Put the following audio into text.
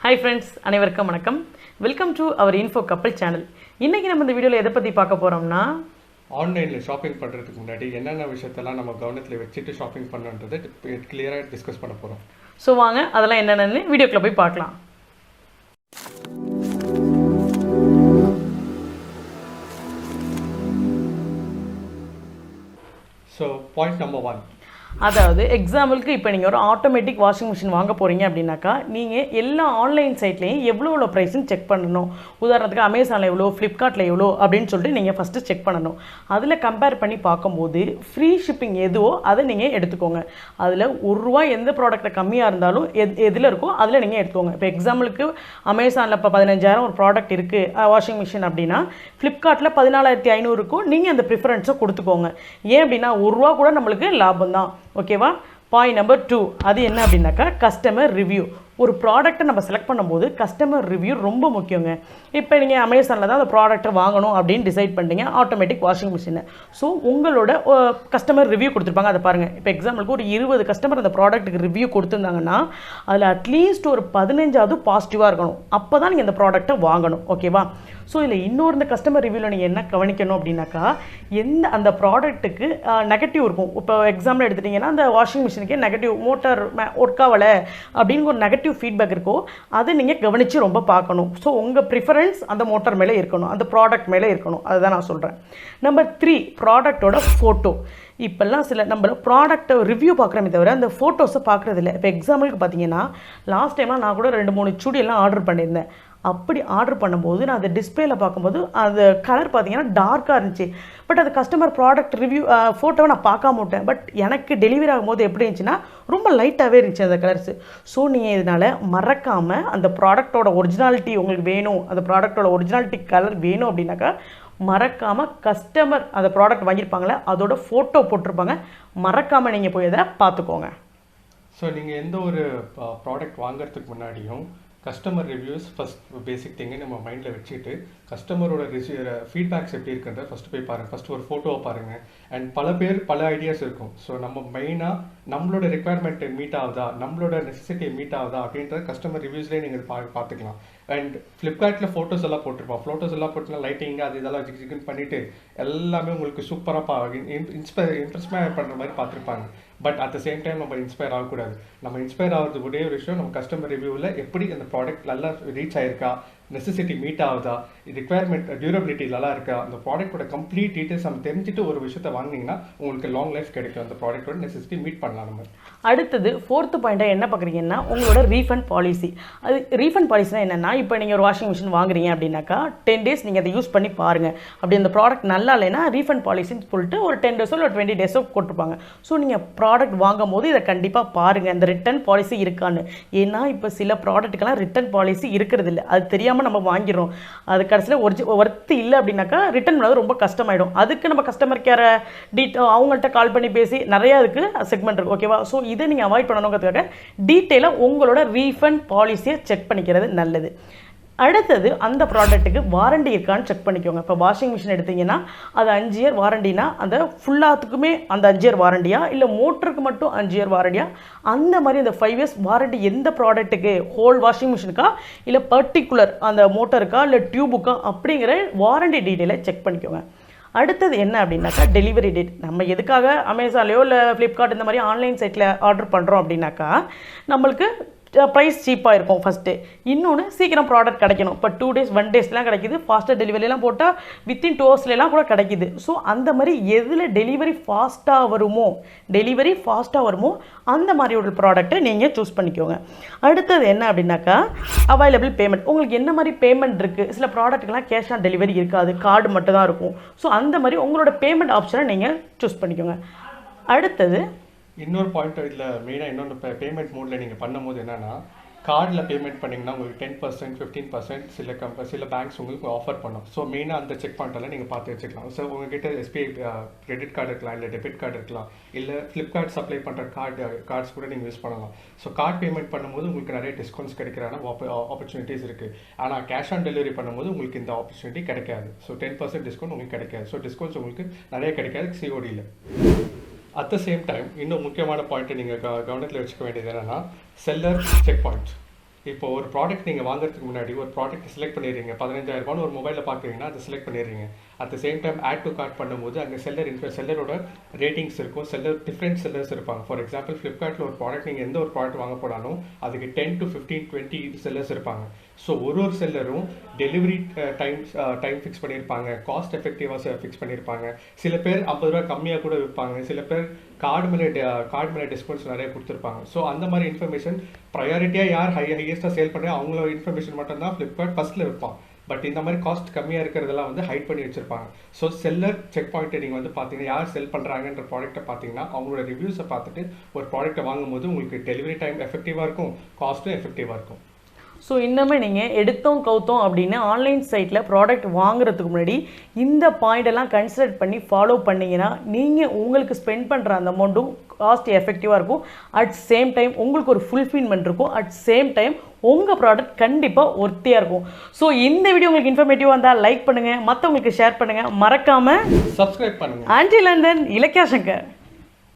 Hi friends, அனைவருக்கும் வணக்கம். Welcome to our Info Couple channel. இன்னைக்கு நம்ம இந்த வீடியோல எதை பத்தி பார்க்க போறோம்னா ஆன்லைன்ல ஷாப்பிங் பண்றதுக்கு முன்னாடி என்னென்ன விஷயத்தெல்லாம் நம்ம கவனத்துல வச்சிட்டு ஷாப்பிங் பண்ணனும்ன்றதை கிளியரா டிஸ்கஸ் பண்ண போறோம். சோ வாங்க அதெல்லாம் என்னென்னன்னு வீடியோக்குள்ள போய் பார்க்கலாம். So point number 1. அதாவது எக்ஸாம்பிளுக்கு இப்போ நீங்கள் ஒரு ஆட்டோமேட்டிக் வாஷிங் மிஷின் வாங்க போகிறீங்க அப்படின்னாக்கா நீங்கள் எல்லா ஆன்லைன் சைட்லேயும் எவ்வளோ ப்ரைஸ்ன்னு செக் பண்ணணும். உதாரணத்துக்கு அமேசானில் எவ்வளோ, ஃப்ளிப்கார்ட்டில் எவ்வளோ அப்படின்னு சொல்லிட்டு நீங்கள் ஃபஸ்ட்டு செக் பண்ணணும். அதில் கம்பேர் பண்ணி பார்க்கும்போது ஃப்ரீ ஷிப்பிங் எதுவோ அதை நீங்கள் எடுத்துக்கோங்க. அதில் ₹1 எந்த ப்ராடக்ட்டில் கம்மியாக இருந்தாலும் எதில் இருக்கோ அதில் நீங்கள் எடுத்துக்கோங்க. இப்போ எக்ஸாம்பிளுக்கு அமேசானில் இப்போ 15,000 ஒரு ப்ராடக்ட் இருக்குது வாஷிங் மிஷின் அப்படின்னா ஃப்ளிப்கார்ட்டில் 14,500 இருக்கும். நீங்கள் அந்த ப்ரிஃபரன்ஸை கொடுத்துக்கோங்க. ஏன் அப்படின்னா ₹1 கூட நம்மளுக்கு லாபம் தான். ஓகேவா? பாயிண்ட் நம்பர் 2 அது என்ன அப்படின்னாக்கா கஸ்டமர் ரிவ்யூ. ஒரு ப்ராடக்ட்டை நம்ம செலக்ட் பண்ணும்போது கஸ்டமர் ரிவ்யூ ரொம்ப முக்கியங்க. இப்போ நீங்கள் அமேசானில் தான் அந்த ப்ராடக்ட்டை வாங்கணும் அப்படின்னு டிசைட் பண்ணிட்டீங்க ஆட்டோமேட்டிக் வாஷிங் மிஷினை. ஸோ உங்களோட கஸ்டமர் ரிவ்யூ கொடுத்துருப்பாங்க. அதை பாருங்கள். இப்போ எக்ஸாம்பிளுக்கு ஒரு 20 கஸ்டமர் அந்த ப்ராடக்ட்டுக்கு ரிவ்யூ கொடுத்துருந்தாங்கன்னா அதில் அட்லீஸ்ட் ஒரு 15ஆவது பாசிட்டிவாக இருக்கணும். அப்போ தான் நீங்கள் இந்த ப்ராடக்ட்டை வாங்கணும். ஓகேவா? ஸோ இதில் இன்னொரு இந்த கஸ்டமர் ரிவ்யூவில் நீங்கள் என்ன கவனிக்கணும் அப்படின்னாக்கா எந்த அந்த ப்ராடக்ட்டுக்கு நெகட்டிவ் இருக்கும். இப்போ எக்ஸாம்பிள் எடுத்துட்டிங்கன்னா அந்த வாஷிங் மிஷினுக்கே நெகட்டிவ் மோட்டார் ஒர்க் ஆகலை அப்படின்னு ஒரு நெகட்டிவ் ஃபீட்பேக் இருக்கோ அதை நீங்கள் கவனித்து ரொம்ப பார்க்கணும். ஸோ உங்கள் ப்ரிஃபரன்ஸ் அந்த மோட்டார் மேலே இருக்கணும், அந்த ப்ராடக்ட் மேலே இருக்கணும். அதுதான் நான் சொல்கிறேன். நம்பர் 3 ப்ராடக்டோட ஃபோட்டோ. இப்போல்லாம் சில நம்ம ப்ராடக்ட்டை ரிவ்யூ பார்க்குறமே தவிர அந்த ஃபோட்டோஸை பார்க்குறதில்ல. இப்போ எக்ஸாம்பிளுக்கு பார்த்தீங்கன்னா லாஸ்ட் டைமாக நான் கூட 2-3 சுடியெல்லாம் ஆர்டர் பண்ணியிருந்தேன். அப்படி ஆர்டர் பண்ணும்போது நான் அந்த டிஸ்பிளேல பார்க்கும்போது அந்த கலர் பார்த்தீங்கன்னா டார்க்காக இருந்துச்சு. பட் அது கஸ்டமர் ப்ராடக்ட் ரிவ்யூ ஃபோட்டோவை நான் பார்க்காம விட்டேன். பட் எனக்கு டெலிவரி ஆகும்போது எப்படி இருந்துச்சுன்னா ரொம்ப லைட்டாகவே இருந்துச்சு அந்த கலர்ஸு. ஸோ நீங்கள் இதனால் மறக்காமல் அந்த ப்ராடக்டோட ஒரிஜினாலிட்டி உங்களுக்கு வேணும், அந்த ப்ராடக்டோட ஒரிஜினாலிட்டி கலர் வேணும் அப்படின்னாக்கா மறக்காமல் கஸ்டமர் அந்த ப்ராடக்ட் வாங்கியிருப்பாங்களே அதோட ஃபோட்டோ போட்டிருப்பாங்க, மறக்காமல் நீங்கள் போய் அதை பார்த்துக்கோங்க. ஸோ நீங்கள் எந்த ஒரு ப்ராடக்ட் வாங்குறதுக்கு முன்னாடியும் கஸ்டமர் ரிவ்யூஸ் ஃபஸ்ட் பேசிக் திங்கை நம்ம மைண்டில் வச்சுட்டு கஸ்டமரோட ஃபீட்பேக்ஸ் எப்படி இருக்குன்றத ஃபஸ்ட்டு போய் பாருங்கள். ஃபஸ்ட்டு ஒரு ஃபோட்டோவை பாருங்கள். அண்ட் பல பேர் பல ஐடியாஸ் இருக்கும். ஸோ நம்ம மெயினாக நம்மளோட ரெக்குவயர்மெண்ட்டை மீட் ஆகுதா, நம்மளோட நெசசிட்டியை மீட் ஆகுதா அப்படின்றத கஸ்டமர் ரிவ்யூஸ்லேயே நீங்கள் பார்த்துக்கலாம். அண்ட் ஃப்ளிப்கார்ட்டில் ஃபோட்டோஸ் எல்லாம் போட்டிருப்போம். ஃபோட்டோஸ் எல்லாம் போட்டுனா லைட்டிங் அது இதெல்லாம் ஜிக்னு பண்ணிவிட்டு எல்லாமே உங்களுக்கு சூப்பராக இன்ட்ரெஸ்ட்மெண்ட் பண்ணுற மாதிரி பார்த்துருப்பாங்க. But at the same time நம்ம இன்ஸ்பயர் ஆகக்கூடாது. நம்ம இன்ஸ்பயர் ஆகிறது ஒரே ஒரு விஷயம், நம்ம கஸ்டமர் ரிவ்யூவில் எப்படி அந்த ப்ராடக்ட் நல்லா ரீச் ஆயிருக்கா, நெசசிட்டி மீட் ஆகுதா, ரிக்வயர்மெண்ட் டியூரபிலிட்டி நல்லா இருக்கா, அந்த ப்ராடக்டோட கம்ப்ளீட் டீட்டெயில்ஸ் நம்ம தெரிஞ்சுட்டு ஒரு விஷயத்தை வாங்கினீங்கன்னா உங்களுக்கு லாங் லைஃப் கிடைக்கும். அந்த ப்ராடக்டோட நெசசிட்டி மீட் பண்ணலாம் நம்ம. அடுத்தது 4th பாயிண்ட்டாக என்ன பார்க்குறீங்கன்னா உங்களோட ரீஃபண்ட் பாலிசி. அது ரீஃபண்ட் பாலிசினா என்னென்னா இப்போ நீங்கள் ஒரு வாஷிங் மிஷின் வாங்குறீங்க அப்படின்னாக்கா 10 days நீங்கள் அதை யூஸ் பண்ணி பாருங்கள். அப்படி அந்த ப்ராடக்ட் நல்லா இல்லைன்னா ரீஃபண்ட் பாலிசின்னு சொல்லிட்டு ஒரு 10 days இல்லை 20 days கொடுத்துருப்பாங்க. ஸோ நீங்கள் ப்ராடக்ட் வாங்கும் போது இதை கண்டிப்பாக பாருங்கள் அந்த ரிட்டர்ன் பாலிசி இருக்கான்னு. ஏன்னா இப்போ சில ப்ராடக்ட்டுக்கெல்லாம் ரிட்டர்ன் பாலிசி இருக்கிறது இல்லை. அது தெரியாமல் நம்ம வாங்கிடுறோம். அது கடைசியில் ஒர்த்து இல்லை அப்படின்னாக்கா ரிட்டர்ன் பண்ணது ரொம்ப கஷ்டமாயிடும். அதுக்கு நம்ம கஸ்டமர் கேரை அவங்கள்ட்ட கால் பண்ணி பேசி நிறையா அதுக்கு செக்மெண்ட் இருக்குது. ஓகேவா? ஸோ இதை நீங்கள் அவாய்ட் பண்ணணுங்கிறதுக்காக டீட்டெயிலாக உங்களோட ரீஃபண்ட் பாலிசியை செக் பண்ணிக்கிறது நல்லது. அடுத்தது அந்த ப்ராடக்ட்டுக்கு வாரண்டி இருக்கான்னு செக் பண்ணிக்கோங்க. இப்போ வாஷிங் மிஷின் எடுத்திங்கன்னா அது 5 year வாரண்டினா அந்த ஃபுல்லாத்துக்குமே அந்த 5 year வாரண்டியா, இல்லை மோட்டருக்கு மட்டும் 5 year வாரண்டியா, அந்த மாதிரி அந்த 5 years வாரண்டி எந்த ப்ராடக்ட்டுக்கு, ஹோல் வாஷிங் மிஷினுக்கா இல்லை பர்டிகுலர் அந்த மோட்டருக்கா இல்லை டியூபுக்கா அப்படிங்கிற வாரண்டி டீட்டெயிலை செக் பண்ணிக்கோங்க. அடுத்தது என்ன அப்படின்னாக்கா டெலிவரி டேட். நம்ம எதுக்காக அமேசான்லையோ இல்லை ஃப்ளிப்கார்ட் இந்த மாதிரி ஆன்லைன் சைட்டில் ஆர்டர் பண்ணுறோம் அப்படின்னாக்கா நம்மளுக்கு ப்ரைஸ் சீப்பாக இருக்கும் ஃபஸ்ட்டு. இன்னொன்று சீக்கிரம் ப்ராடக்ட் கிடைக்கணும். இப்போ 2 days 1 daysலாம் கிடைக்கிது. ஃபாஸ்ட்டாக டெலிவரிலாம் போட்டால் வித்தின் 2 hours கூட கிடைக்கிது. ஸோ அந்த மாதிரி எதில் டெலிவரி ஃபாஸ்ட்டாக வருமோ அந்த மாதிரி ஒரு ப்ராடக்ட்டை நீங்கள் சூஸ் பண்ணிக்கோங்க. அடுத்தது என்ன அப்படின்னாக்கா அவைலபிள் பேமெண்ட். உங்களுக்கு என்ன மாதிரி பேமெண்ட் இருக்குது. சில ப்ராடக்ட்டுக்கெல்லாம் கேஷ் ஆன் டெலிவரி இருக்காது, கார்டு மட்டும் தான் இருக்கும். ஸோ அந்த மாதிரி உங்களோட பேமெண்ட் ஆப்ஷனை நீங்கள் சூஸ் பண்ணிக்கோங்க. அடுத்தது இன்னொரு பாயிண்ட் இதில் மெயினாக இன்னொன்று பேமெண்ட் மோடில் நீங்கள் பண்ணும்போது என்னென்னா கார்டில் பேமெண்ட் பண்ணிங்கன்னா உங்களுக்கு 10% 15% சில பேங்க்ஸ் உங்களுக்கு ஆஃபர் பண்ணும். ஸோ மெயினாக அந்த செக் பாயிண்டெல்லாம் நீங்கள் பார்த்து வச்சுக்கலாம். ஸோ உங்ககிட்ட எஸ்பிஐ கிரெடிட் கார்டு இருக்கலாம், இல்லை டெபிட் கார்டு இருக்கலாம், இல்லை ஃப்ளிப்கார்ட் சப்ளை பண்ணுற கார்ட்ஸ் கூட நீங்கள் யூஸ் பண்ணலாம். ஸோ கார்டு பேமெண்ட் பண்ணும்போது உங்களுக்கு நிறைய டிஸ்கவுண்ட்ஸ் கிடைக்கிறான ஆப்பர்ச்சுனிட்டிஸ் இருக்குது. ஆனால் கேஷ் ஆன் டெலிவரி பண்ணும்போது உங்களுக்கு இந்த ஆப்பர்ச்சுனிட்டி கிடைக்காது. ஸோ 10% டிஸ்கவுண்ட் உங்களுக்கு கிடைக்காது. ஸோ டிஸ்கவுண்ட்ஸ் உங்களுக்கு நிறைய கிடைக்காது சிஓடியில். அட் த சேம் டைம் இன்னும் முக்கியமான பாயிண்ட்டை நீங்கள் கவனத்தில் வச்சுக்க வேண்டியது என்னென்னா செல்லர் செக் பாயிண்ட்ஸ். இப்போ ஒரு ப்ராடக்ட் நீங்கள் வாங்குறதுக்கு முன்னாடி ஒரு ப்ராடக்ட் செலக்ட் பண்ணிடுறீங்க. 15,000 ஒரு மொபைலில் பார்க்குறீங்கன்னா அதை செலக்ட் பண்ணிடுறீங்க. At the same time add to cart பண்ணும்போது அங்கே செல்லரோட ரேட்டிங்ஸ் இருக்கும். டிஃப்ரெண்ட் செல்லர்ஸ் இருப்பாங்க. ஃபார் எக்ஸாம்பிள் ஃப்ளிப்கார்ட்டில் ஒரு ப்ராடக்ட் நீங்கள் எந்த ஒரு ப்ராடக்ட் வாங்க போனாலும் அதுக்கு 10 to 15, 20 செல்லர்ஸ் இருப்பாங்க. ஸோ ஒரு செல்லரும் டெலிவரி டைம் ஃபிக்ஸ் பண்ணியிருப்பாங்க, காஸ்ட் எஃபெக்டிவாக ஃபிக்ஸ் பண்ணியிருப்பாங்க. சில பேர் 50 ரூபா கம்மியாக கூட விற்பாங்க, சில பேர் கார்டு மேலே டிஸ்கவுண்ட்ஸ் நிறைய கொடுத்துருப்பாங்க. ஸோ அந்த மாதிரி இன்ஃபர்மேஷன் ப்ரையாரிட்டியாக யார் ஹையஸ்ட்டாக சேல் பண்ணி அவங்களோட இன்ஃபர்மேஷன் மட்டும்தான் ஃப்ளிப்கார்ட் ஃபஸ்ட்டில் வைப்பான். பட் இந்த மாதிரி காஸ்ட் கம்மியாக இருக்கிறதெல்லாம் வந்து ஹைட் பண்ணி வச்சிருப்பாங்க. ஸோ செல்லர் செக் பாயிண்ட்டை நீங்கள் வந்து பார்த்தீங்கன்னா யார் செல் பண்ணுறாங்கன்ற ப்ராடக்ட்டை பார்த்தீங்கன்னா அவங்களோட ரிவ்யூஸை பார்த்துட்டு ஒரு ப்ராடக்ட்டை வாங்கும்போது உங்களுக்கு டெலிவரி டைம் எஃபெக்டிவாக இருக்கும், காஸ்ட்டும் எஃபெக்டிவாக இருக்கும். ஸோ இன்னமே நீங்கள் எடுத்தோம் கவுத்தோம் அப்படின்னு ஆன்லைன் சைட்டில் ப்ராடக்ட் வாங்குறதுக்கு முன்னாடி இந்த பாயிண்டெல்லாம் கன்சிடர் பண்ணி ஃபாலோ பண்ணிங்கன்னா நீங்கள் உங்களுக்கு ஸ்பெண்ட் பண்ணுற அந்த அமௌண்ட்டும் காஸ்ட் எஃபெக்டிவாக இருக்கும். அட் சேம் டைம் உங்களுக்கு ஒரு ஃபுல்ஃபில்மெண்ட் இருக்கும். அட் சேம் டைம் உங்கள் ப்ராடக்ட் கண்டிப்பாக ஒர்த்தியாக இருக்கும். ஸோ இந்த வீடியோ உங்களுக்கு இன்ஃபர்மேட்டிவாக இருந்தால் லைக் பண்ணுங்கள், மற்றவங்களுக்கு ஷேர் பண்ணுங்கள், மறக்காமல் சப்ஸ்கிரைப் பண்ணுங்கள். until and then Ilakkiya Shankar.